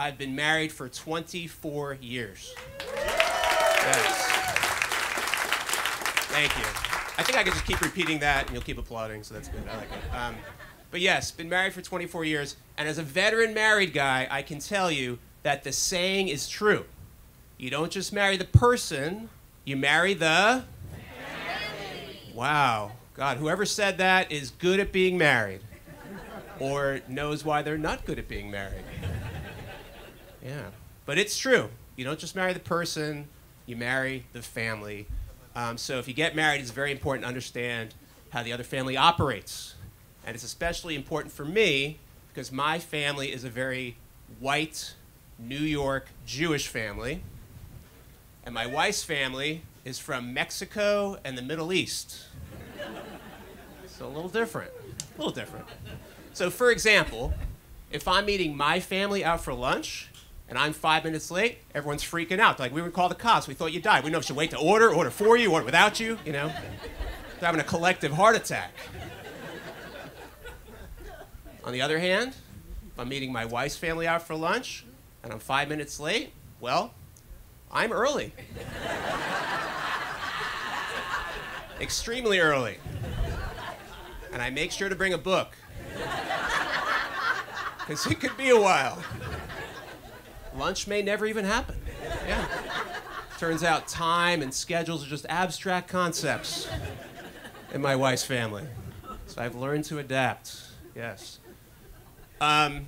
I've been married for 24 years. Yes. Thank you. I think I could just keep repeating that and you'll keep applauding, so that's good. I like it. But yes, been married for 24 years. And as a veteran married guy, I can tell you that the saying is true. You don't just marry the person, you marry the... family. Wow. God, whoever said that is good at being married. Or knows why they're not good at being married. Yeah. But it's true. You don't just marry the person, you marry the family. So if you get married, it's very important to understand how the other family operates. And it's especially important for me because my family is a very white, New York Jewish family. And my wife's family is from Mexico and the Middle East. So a little different. A little different. So for example, if I'm meeting my family out for lunch, and I'm 5 minutes late, everyone's freaking out. Like, we would call the cops. We thought you died. We know if we should wait to order for you, order without you, you know. They're having a collective heart attack. On the other hand, if I'm meeting my wife's family out for lunch, and I'm 5 minutes late, well, I'm early. Extremely early. And I make sure to bring a book. Because it could be a while. Lunch may never even happen. Yeah. Turns out time and schedules are just abstract concepts in my wife's family. So I've learned to adapt, yes. But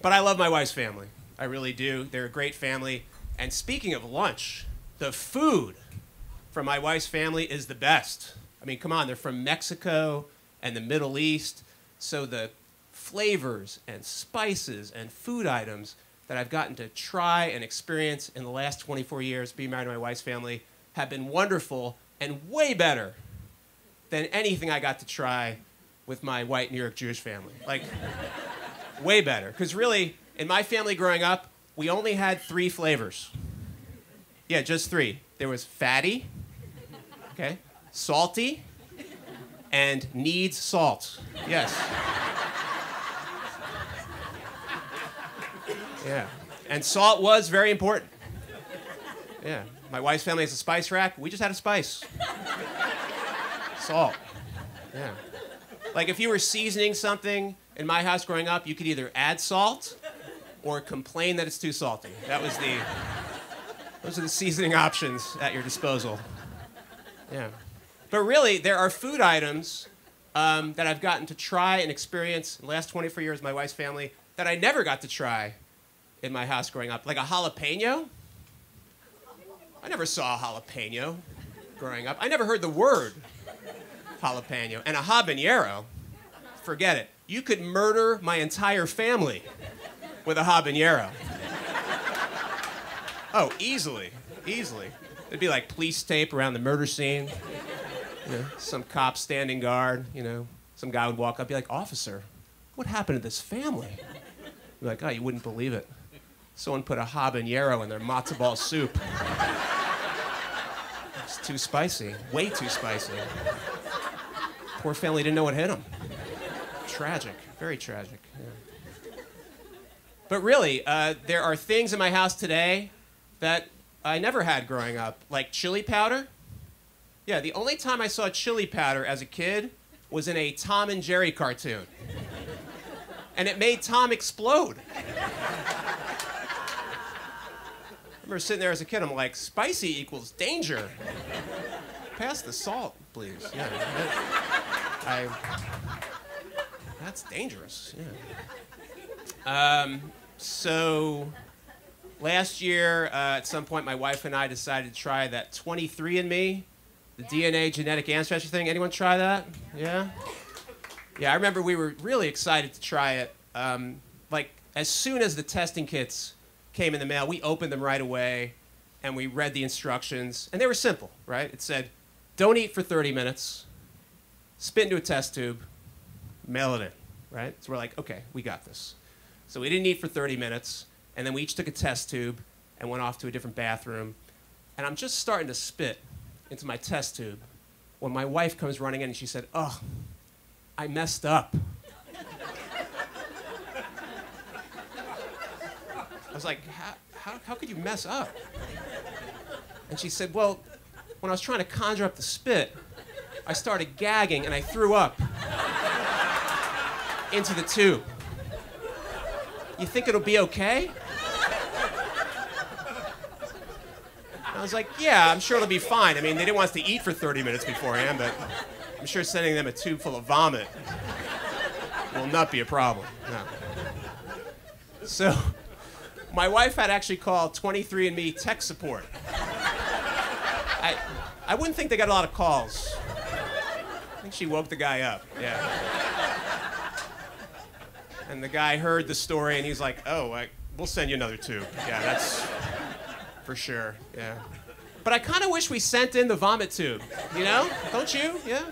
I love my wife's family. I really do. They're a great family. And speaking of lunch, the food from my wife's family is the best. I mean, come on, they're from Mexico and the Middle East. So the flavors and spices and food items that I've gotten to try and experience in the last 24 years being married to my wife's family have been wonderful and way better than anything I got to try with my white New York Jewish family. Like, way better. Because really, in my family growing up, we only had 3 flavors. Yeah, just 3. There was fatty, okay, salty, and needs salt. Yes. Yeah, and salt was very important. Yeah, my wife's family has a spice rack. We just had a spice. Salt. Yeah. Like if you were seasoning something in my house growing up, you could either add salt or complain that it's too salty. Those are the seasoning options at your disposal. Yeah. But really, there are food items that I've gotten to try and experience in the last 24 years with my wife's family that I never got to try in my house growing up. Like a jalapeno. I never saw a jalapeno growing up. I never heard the word jalapeno. And a habanero, forget it. You could murder my entire family with a habanero. Oh, easily, easily. There'd be like police tape around the murder scene. You know, some cop standing guard, you know. Some guy would walk up and be like, "Officer, what happened to this family?" You'd be like, "Oh, you wouldn't believe it. Someone put a habanero in their matzo ball soup. It's too spicy, way too spicy. Poor family didn't know what hit them. Tragic, very tragic." Yeah. But really, there are things in my house today that I never had growing up, like chili powder. Yeah, the only time I saw chili powder as a kid was in a Tom and Jerry cartoon. And it made Tom explode. I remember sitting there as a kid, I'm like, spicy equals danger. Pass the salt, please. Yeah. That's dangerous, yeah. So last year, at some point, my wife and I decided to try that 23andMe, the DNA genetic ancestry thing. Anyone try that? Yeah? Yeah, I remember we were really excited to try it. Like, as soon as the testing kits came in the mail, we opened them right away, and we read the instructions. And they were simple, right? It said, don't eat for 30 minutes, spit into a test tube, mail it in, right? So we're like, okay, we got this. So we didn't eat for 30 minutes, and then we each took a test tube and went off to a different bathroom. And I'm just starting to spit into my test tube when my wife comes running in and she said, "Oh, I messed up." I was like, how could you mess up? And she said, well, when I was trying to conjure up the spit, I started gagging and I threw up into the tube. You think it'll be okay? I was like, yeah, I'm sure it'll be fine. I mean, they didn't want us to eat for 30 minutes beforehand, but I'm sure sending them a tube full of vomit will not be a problem. No. So, my wife had actually called 23andMe tech support. I wouldn't think they got a lot of calls. I think she woke the guy up, yeah. And the guy heard the story and he's like, oh, we'll send you another tube. Yeah, that's for sure, yeah. But I kind of wish we sent in the vomit tube, you know? Don't you? Yeah?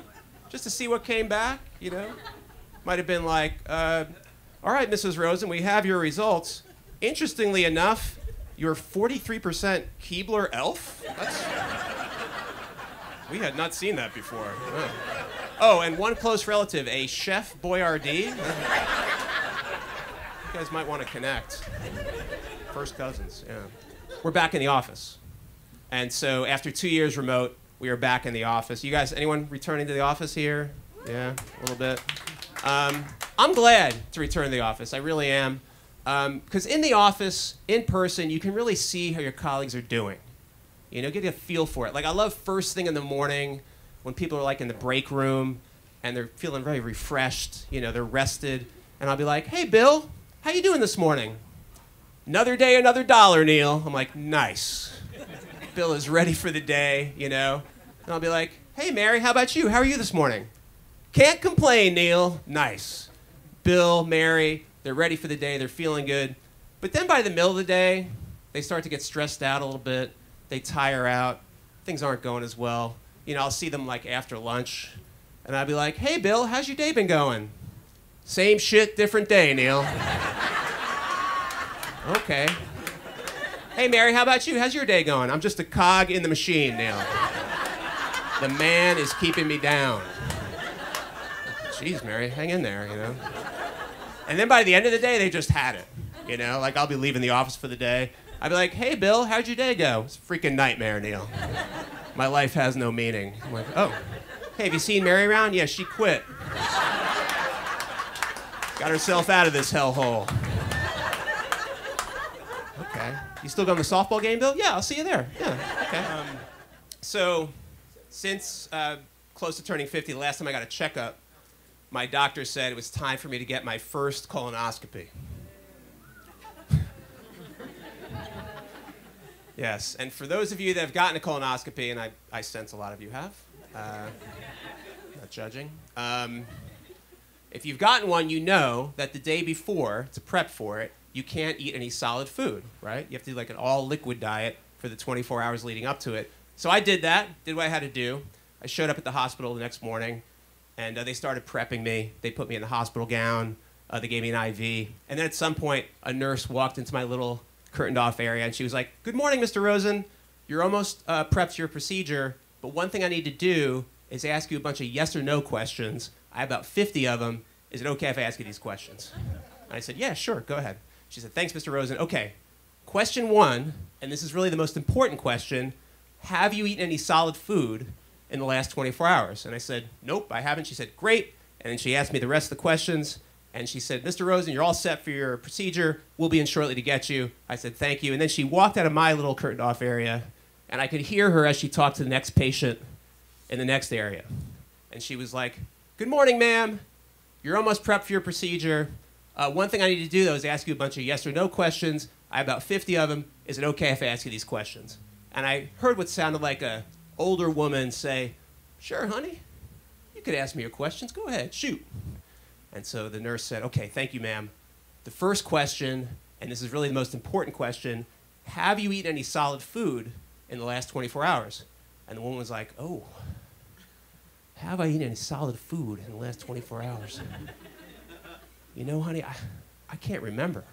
Just to see what came back, you know? Might have been like, all right, Mrs. Rosen, we have your results. Interestingly enough, you're 43% Keebler elf? We had not seen that before. Oh, and one close relative, a Chef Boyardee. You guys might want to connect. First cousins, yeah. We're back in the office. And so after 2 years remote, we are back in the office. You guys, anyone returning to the office here? Yeah, a little bit. I'm glad to return to the office. I really am. Because in the office, in person, you can really see how your colleagues are doing. You know, get a feel for it. Like, I love first thing in the morning when people are like in the break room and they're feeling very refreshed, you know, they're rested. And I'll be like, hey, Bill, how you doing this morning? Another day, another dollar, Neal. I'm like, nice. Bill is ready for the day, you know. And I'll be like, hey, Mary, how about you? How are you this morning? Can't complain, Neal. Nice. Bill, Mary, they're ready for the day. They're feeling good. But then by the middle of the day, they start to get stressed out a little bit. They tire out. Things aren't going as well. You know, I'll see them like after lunch. And I'll be like, hey, Bill, how's your day been going? Same shit, different day, Neal. Okay. Hey, Mary, how about you? How's your day going? I'm just a cog in the machine, Neal. The man is keeping me down. Jeez, Mary, hang in there, you know. And then by the end of the day, they just had it, you know. Like, I'll be leaving the office for the day. I'd be like, hey, Bill, how'd your day go? It's a freaking nightmare, Neal. My life has no meaning. I'm like, oh. Hey, have you seen Mary around? Yeah, she quit. Got herself out of this hellhole. Okay. You still going to the softball game, Bill? Yeah, I'll see you there. Yeah, okay. So, since close to turning 50, the last time I got a checkup, my doctor said it was time for me to get my first colonoscopy. Yes, and for those of you that have gotten a colonoscopy, and I sense a lot of you have, not judging, if you've gotten one, you know that the day before, to prep for it, you can't eat any solid food, right? You have to do like an all-liquid diet for the 24 hours leading up to it. So I did that, did what I had to do. I showed up at the hospital the next morning, and they started prepping me. They put me in the hospital gown. They gave me an IV. And then at some point, a nurse walked into my little curtained-off area, and she was like, good morning, Mr. Rosen. You're almost prepped for your procedure, but one thing I need to do is ask you a bunch of yes or no questions. I have about 50 of them. Is it okay if I ask you these questions? And I said, yeah, sure, go ahead. She said, thanks, Mr. Rosen. Okay, question one, and this is really the most important question, have you eaten any solid food in the last 24 hours? And I said, nope, I haven't. She said, great. And then she asked me the rest of the questions, and she said, Mr. Rosen, you're all set for your procedure. We'll be in shortly to get you. I said, thank you. And then she walked out of my little curtained-off area, and I could hear her as she talked to the next patient in the next area. And she was like, good morning, ma'am. You're almost prepped for your procedure. One thing I need to do, though, is ask you a bunch of yes or no questions. I have about 50 of them. Is it okay if I ask you these questions? And I heard what sounded like an older woman say, sure, honey. You could ask me your questions. Go ahead, shoot. And so the nurse said, okay, thank you, ma'am. The first question, and this is really the most important question, have you eaten any solid food in the last 24 hours? And the woman was like, oh, have I eaten any solid food in the last 24 hours? You know, honey, I can't remember.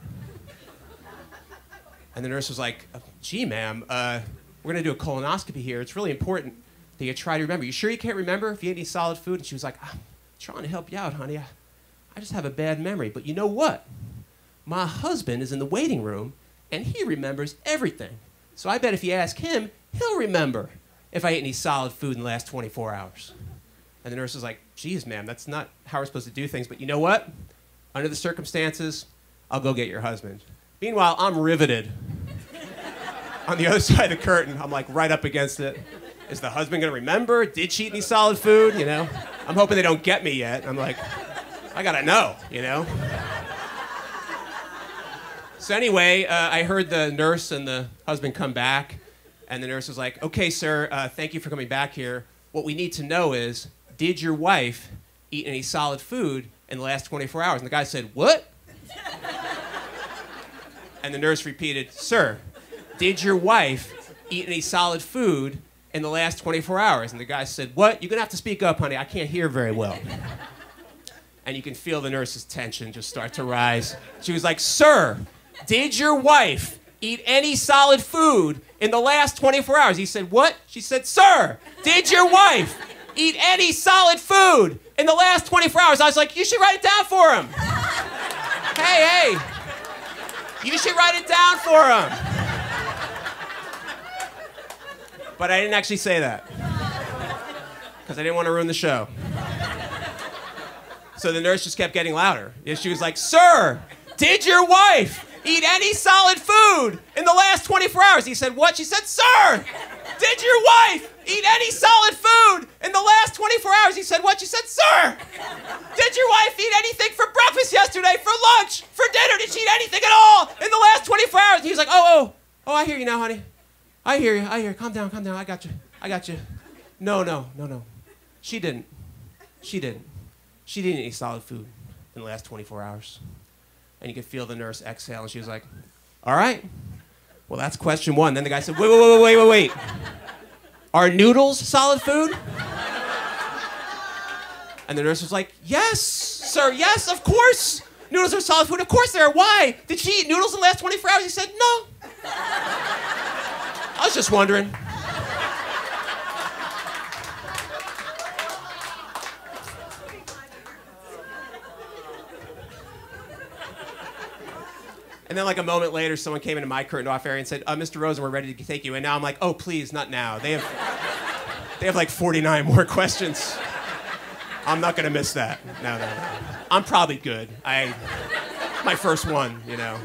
And the nurse was like, gee, ma'am, we're going to do a colonoscopy here. It's really important that you try to remember. You sure you can't remember if you ate any solid food? And she was like, I'm trying to help you out, honey. I just have a bad memory. But you know what? My husband is in the waiting room, and he remembers everything. So I bet if you ask him, he'll remember if I ate any solid food in the last 24 hours. And the nurse was like, geez, ma'am, that's not how we're supposed to do things. But you know what? Under the circumstances, I'll go get your husband. Meanwhile, I'm riveted. On the other side of the curtain, I'm like right up against it. Is the husband going to remember? Did she eat any solid food? You know? I'm hoping they don't get me yet. I'm like, I got to know, you know? So anyway, I heard the nurse and the husband come back, and the nurse was like, okay, sir, thank you for coming back here. What we need to know is, did your wife eat any solid food in the last 24 hours? And the guy said, what? And the nurse repeated, sir, did your wife eat any solid food in the last 24 hours? And the guy said, what? You're going to have to speak up, honey. I can't hear very well. And you can feel the nurse's tension just start to rise. She was like, sir, did your wife eat any solid food in the last 24 hours? He said, what? She said, sir, did your wife eat any solid food in the last 24 hours? I was like, you should write it down for him. Hey, you should write it down for him. But I didn't actually say that because I didn't want to ruin the show. So the nurse just kept getting louder. She was like, sir, did your wife eat any solid food in the last 24 hours? He said, what? She said, sir, did your wife eat any solid food in the last 24 hours? He said, what? She said, sir, did your wife eat anything for breakfast yesterday, for lunch, for dinner? Did she eat anything at all in the last 24 hours? He was like, oh, I hear you now, honey. I hear you. Calm down. I got you. No. She didn't eat any solid food in the last 24 hours. And you could feel the nurse exhale, and she was like, all right. Well, that's question one. Then the guy said, wait. Are noodles solid food? And the nurse was like, yes, sir, yes, of course. Noodles are solid food. Of course they are. Why? Did she eat noodles in the last 24 hours? He said, no. I was just wondering. And then like a moment later, someone came into my curtain off area and said, Mr. Rosen, we're ready to take you. And now I'm like, oh, please, not now. They have like 49 more questions. I'm not going to miss that. No. I'm probably good. My first one, you know.